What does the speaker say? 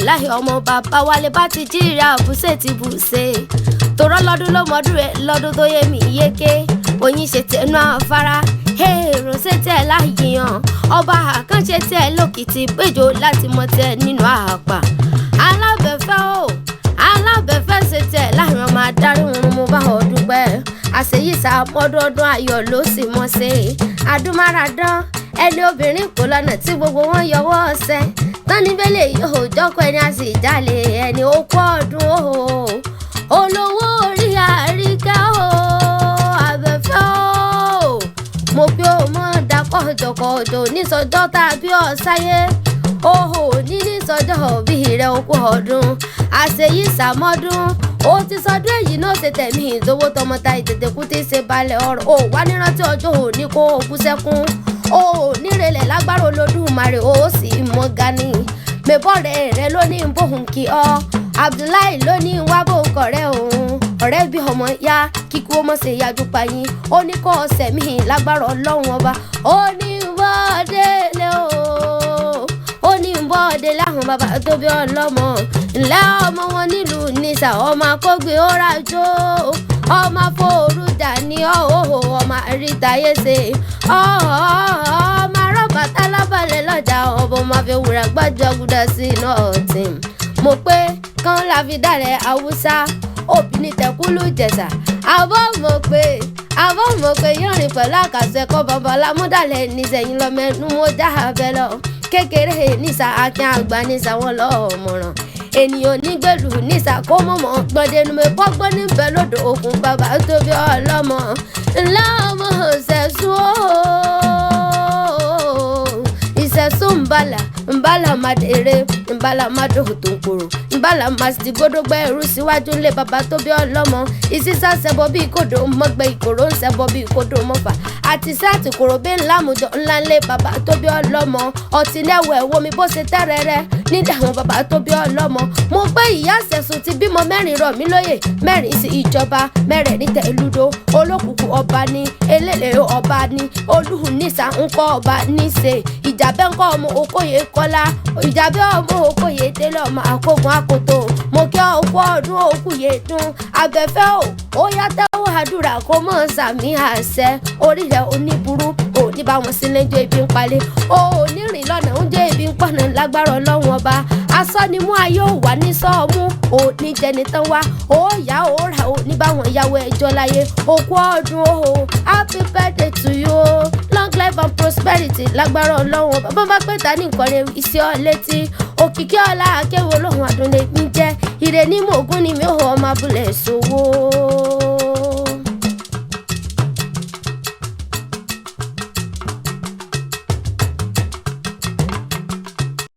láì ọmọ bàbá wálé bá ti jíra bùsẹ̀ ti bùsẹ̀ tòrọ́ lọ́dún ló mọ́dún rẹ̀ lọ́dún tó yé mi yéké oyin ṣe tẹnu afárá èrò ṣe tẹ̀ láyìíyàn ọba àkànṣe tẹ̀ lókìtì péjọ láti mọ tẹ̀ nínú àpà alábẹ̀fẹ́ o alábẹ̀fẹ́ ṣe tẹ̀ láàrin ọmọ adarí wọn mo bá ọ dúpẹ́ àṣeyíṣà ọdọọdún ayọ̀ ló sì mọ́ ṣe àdúmáradán ẹni obìnrin kò lọ́nà tí gbogbo wọn yọwọ́ ọ̀sẹ̀ tán níbẹ̀lẹ̀ yóò jọ́kọ̀ ẹni a sì jalè ẹni okú ọdún o olówó orí àríkẹ́ o àbẹ̀fẹ́ o mo bí o mọ̀ dákọ̀ jọ̀kọ̀jọ̀ nísọjọ́ tàbí ọ̀sáyé oho ní nísọjọ́ òbí rẹ̀ okú ọdún àṣeyíṣà mọ́dún ó ti sọdún èyí náà ṣe tẹ̀mí ìdówó tọmọta ìtètè kú tí ṣe balẹ̀ ọ̀rọ̀ ó wá nírántí ọjọ́ òní kó o kú sẹ́kún ó nírẹ̀lẹ̀ lágbára Olódùmarè ó sì mọ́ gani mẹ́bọ̀rẹ̀ rẹ ló ní bóun kí ọ Abdullahi ló ní wá bóun kọ̀rẹ́ òun ọ̀rẹ́ bí ọmọ ya kíkú ó mọ̀ ṣe yájú payín ó ní kó ọ̀sẹ̀ mi lágbára Ọlọ́run ọba ó ní bọ́ọ̀dẹ́lẹ̀ ó ní bọ́ọ̀dẹ láwọn bàbá tó bí ọlọ́mọ ńlẹ́ ọmọ wọn nílùú nísà ọmọ akógbé ó rájò ọmọ fòrúdà ní ọ̀hún ọmọ àrítáyé ṣe ọmọ arọ́bàtà lábàlẹ̀ lọ́jà ọmọ máa fi wúrà gbàjọ́gùdà sí iná ọ̀tìn mo pé kán la fi dálẹ̀ haúsá obìnrin tẹ̀kúlù jẹ̀sà àbọ̀ mọ̀ pé yọrin pẹ̀lú àkàṣẹ́kọ̀ babalá múdàlẹ̀ nísẹ̀yìn lọ́mẹ́nu mo já abẹ́ lọ kékeré nísà akin àgbà nísà wọn lọ́ọ̀mọ̀ràn ènìyàn nígbèlú nísà kó mọ̀mọ́ gbọ́dẹ̀nu mi bọ́gbọ́n níbẹ̀ lódò òkun bàbá tó bí ọlọ́mọ ńlá ọmọ ṣẹ̀sùn ìṣẹ̀sùn ńbàlà màdèrè ńbàlà màdò tó ń kúrò ńbàlà màsìtì gbódógbẹ́ ẹrú síwájú ńlẹ̀ bàbá tó bí ọlọ́mọ ìsísá ṣẹbọ bí kòdó mọ́gbẹ́ ìkòrò ń ṣẹbọ bí kòdó mọ́fà àti sáàtì kòrò bí ńlá àmùjọ ńlá ńlẹ̀ bàbá tó bí ọlọ́mọ ọtí lẹ́wọ̀ ẹ̀wọ́ mi bó ṣe tẹ́rẹ̀rẹ́ nídà àwọn bàbá tó bí ọlọ́mọ mo pé ìyá ṣẹ̀sùn ti bímọ mẹ́rin rọ̀ mí lóyè mẹ́rin sí ìjọba mẹ́rẹ̀ẹ̀rin tẹ̀lúdó olókùkù ọba ní elélẹ̀ ọba ní olúhùn nísà ńkọ́ ọba níṣe ìjàbẹ́ ńkọ́ ọmọ okòye kọ́lá ìjàbẹ́ ọmọ okòye tẹ́lẹ̀ ọmọ àkógun àkótó mo kí ọkọ ọdún òkúye dún abẹ́fẹ́ ó yá tẹ́wọ́ àdúrà kó mọ̀ sàmì àṣẹ orí rẹ̀ oníburú òní bá wọn sí lẹ́jọ́ ibi ń palẹ̀ òní rìn lọ́nà oúnjẹ ibi ń pọ̀nà lágbára Ọlọ́run ọba asọ́nimú ayé ò wá ní sọ́ọ̀mù òní jẹni tán wá ó yá ó rà òní bá wọn yàwó ẹjọ́ láyé òkú ọdún o happy birthday to you long life and prosperity lágbára Ọlọ́run ọba bọ́n bá pẹ́ ta ní nǹkan rẹ̀ iṣẹ́ ọ létí òkìkí ọlá akéwò lóhùn àdúndé mi jẹ́ ire ní mògún ni mi ò ọmọ abúlé ṣòwò.